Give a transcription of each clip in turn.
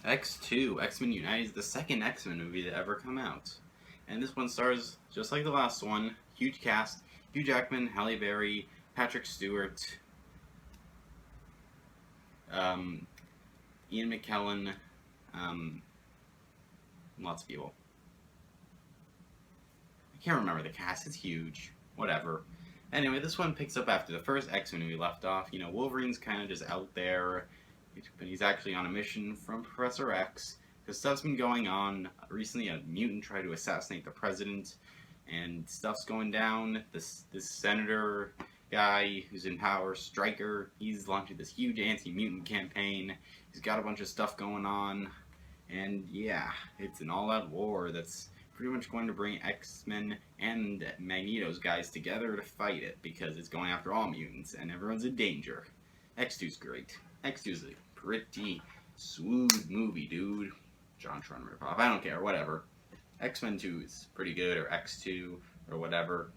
X2, X-Men United is the second X-Men movie to ever come out. And this one stars, just like the last one, huge cast, Hugh Jackman, Halle Berry, Patrick Stewart, Ian McKellen, lots of people. I can't remember the cast, it's huge. Whatever. Anyway, this one picks up after the first X-Men movie left off. You know, Wolverine's kind of just out there, but he's actually on a mission from Professor X, because stuff's been going on. Recently, a mutant tried to assassinate the president, and stuff's going down. This senator guy who's in power, Stryker, he's launching this huge anti-mutant campaign. He's got a bunch of stuff going on, and yeah, it's an all-out war that's pretty much going to bring X-Men and Magneto's guys together to fight it, because it's going after all mutants, and everyone's in danger. X2's great. X2's a pretty smooth movie, dude. John Tron ripoff. I don't care, whatever. X-Men 2 is pretty good, or X2, or whatever.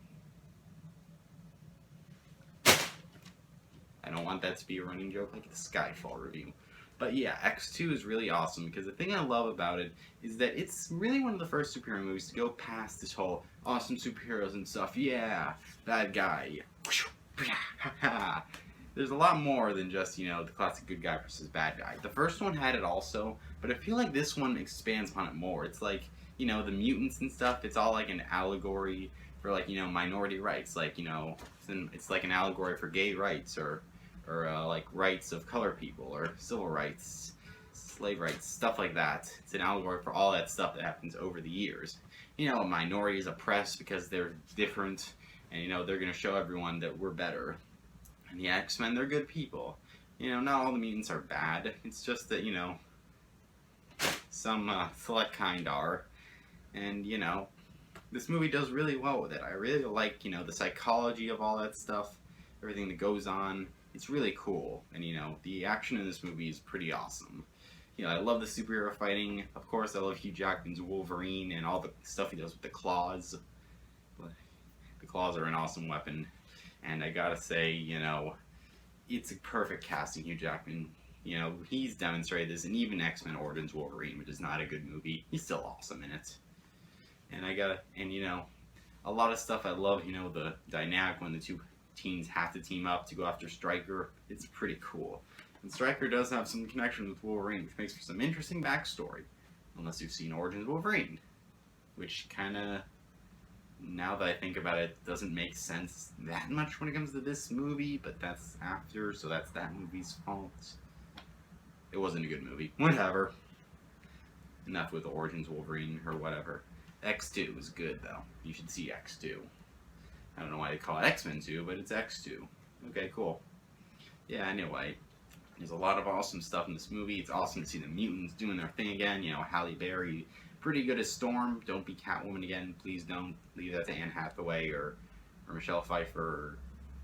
I don't want that to be a running joke like the Skyfall review. But yeah, X2 is really awesome, because the thing I love about it is that it's really one of the first superhero movies to go past this whole awesome superheroes and stuff. Yeah, bad guy. There's a lot more than just, you know, the classic good guy versus bad guy. The first one had it also, but I feel like this one expands upon it more. It's like, you know, the mutants and stuff, it's all like an allegory for, like, you know, minority rights. Like, you know, it's like an allegory for gay rights, or like rights of colored people, or civil rights, slave rights, stuff like that. It's an allegory for all that stuff that happens over the years. You know, minorities oppressed because they're different, and, you know, they're going to show everyone that we're better. And the X-Men, they're good people. You know, not all the mutants are bad. It's just that, you know, some select kind are. And, you know, this movie does really well with it. I really like, you know, the psychology of all that stuff, everything that goes on. It's really cool. And, you know, the action in this movie is pretty awesome. You know, I love the superhero fighting. Of course, I love Hugh Jackman's Wolverine and all the stuff he does with the claws. The claws are an awesome weapon. And I gotta say, you know, it's a perfect casting, Hugh Jackman. You know, he's demonstrated this, and even X-Men Origins Wolverine, which is not a good movie, he's still awesome in it. And you know, a lot of stuff I love, you know, the dynamic when the two teams have to team up to go after Stryker. It's pretty cool. And Stryker does have some connection with Wolverine, which makes for some interesting backstory. Unless you've seen Origins Wolverine. Which kinda, now that I think about it, doesn't make sense that much when it comes to this movie, but that's after, so that's that movie's fault. It wasn't a good movie. Whatever. Enough with Origins Wolverine, or whatever. X2 is good, though. You should see X2. I don't know why they call it X-Men 2, but it's X2. Okay, cool. Yeah, anyway. There's a lot of awesome stuff in this movie. It's awesome to see the mutants doing their thing again. You know, Halle Berry, pretty good as Storm. Don't be Catwoman again. Please don't leave that to Anne Hathaway or Michelle Pfeiffer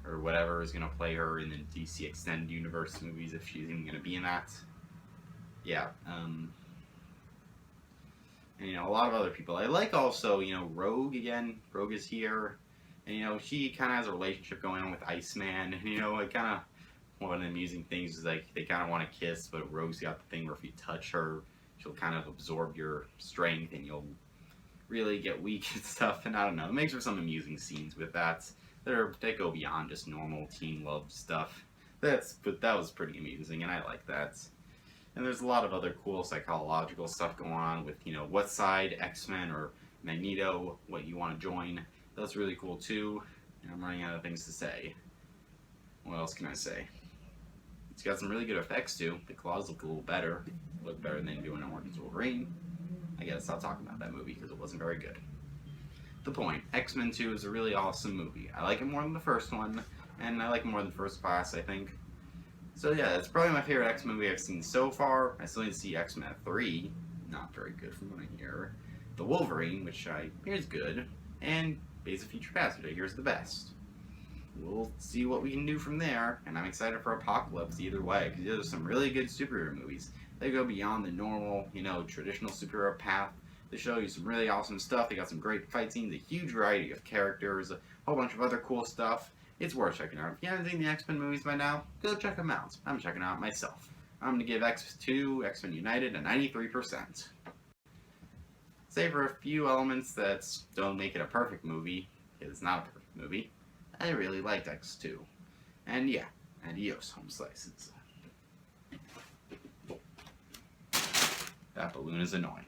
or whatever is going to play her in the DC Extended Universe movies, if she's even going to be in that. Yeah, and, you know, a lot of other people. I like also, you know, Rogue again. Rogue is here. And, you know, she kind of has a relationship going on with Iceman. And, you know, it kind of, one of the amusing things is, like, they kind of want to kiss, but Rogue's got the thing where if you touch her, she'll kind of absorb your strength and you'll really get weak and stuff. And I don't know, it makes for some amusing scenes with that. They go beyond just normal teen love stuff. But that was pretty amusing, and I like that. And there's a lot of other cool psychological stuff going on with, you know, what side, X-Men or Magneto, what you want to join. That's really cool too. And I'm running out of things to say. What else can I say? It's got some really good effects too. The claws look a little better. Look better than doing Origins Wolverine. I gotta stop talking about that movie because it wasn't very good. The point, X-Men 2 is a really awesome movie. I like it more than the first one, and I like it more than First Class, I think. So yeah, it's probably my favorite X-Men movie I've seen so far. I still need to see X-Men 3. Not very good from what I hear. The Wolverine, which I hear is good. And Days of Future Past, which I hear is the best. We'll see what we can do from there, and I'm excited for Apocalypse either way, because there's some really good superhero movies. They go beyond the normal, you know, traditional superhero path. They show you some really awesome stuff. They got some great fight scenes, a huge variety of characters, a whole bunch of other cool stuff. It's worth checking out. If you haven't seen the X-Men movies by now, go check them out. I'm checking out myself. I'm gonna give X2, X-Men United, a 93%. Save for a few elements that don't make it a perfect movie, it's not a perfect movie, I really liked X2. And yeah, adios, home slices. That balloon is annoying.